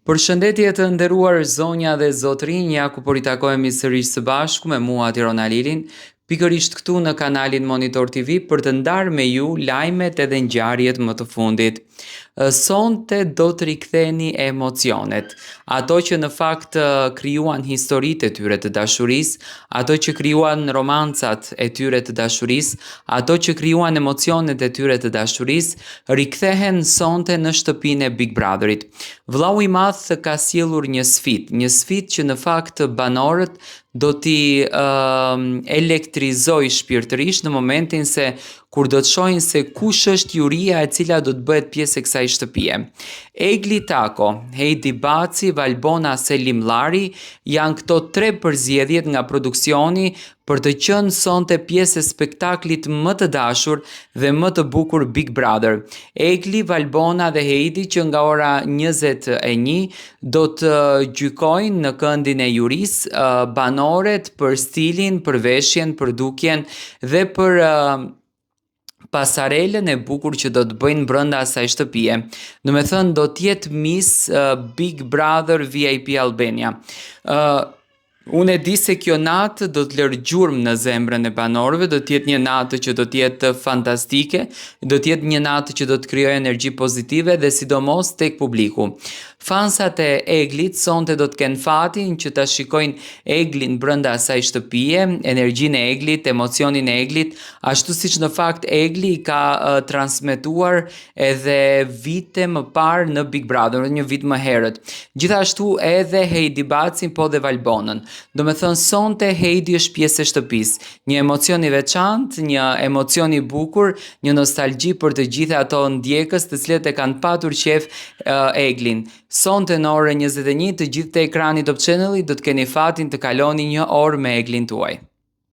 Përshëndetje të nderuar zonja dhe zotrinj, ja ku po ritakojemi sërish së bashku me mua Tiron Alilin, pikërisht këtu në kanalin Monitor TV për të ndarë me ju lajmet edhe ngjarjet më të fundit. Sonte do të riktheni emocionet, ato që në fakt krijuan historitë e tyre të dashurisë, ato që krijuan romancat e tyre të dashurisë, ato që krijuan emocionet e tyre të dashurisë, rikthehen sonte në shtëpinë e Big Brotherit. Vllau i madh ka sjellur një sfidë që në fakt banorët do t'i elektrizoj shpirtërisht në momentin se kur do të shohin se kush është juria e cila do të bëhet pjesë e kësaj shtëpie. Egli Tako, Heidi Baci, Valbona Selimllari janë këto tre përzgjedhjet nga produksioni për të qenë sonte pjesë e spektaklit më të dashur dhe më të bukur Big Brother. Egli, Valbona dhe Heidi që nga ora 21 do të gjykojnë në këndin e jurisë banoret për stilin, për veshjen, për dukjen dhe për pasarelën e bukur që do të bëjnë brenda asaj shtëpie. Do të thënë do të jetë Miss Big Brother VIP Albania. Unë e di se kjo natë do të lërë gjurmë në zemrën e banorëve, do të jetë një natë që do të jetë fantastike, do të jetë një natë që do të krijojë energji pozitive dhe sidomos tek publiku. Fansat e Eglit sonte do të kenë fatin që ta shikojnë Eglin brenda asaj shtëpie, energjinë e Eglit, emocionin e Eglit, ashtu siç në fakt Egli ka transmetuar edhe vite më parë në Big Brother, një vit më herët. Gjithashtu edhe Heidi Bacin po dhe Valbonën. Do me thënë sonte Heidi është pjesë e shtëpisë, një emocion i veçantë, një emocion i bukur, një nostalgji për të gjithë ato ndjekës të cilët e kanë patur qef Eglin. Sonte në orën 21 të gjithë të ekrani Top Channel do të keni fatin të kaloni një orë me Eglin tuaj.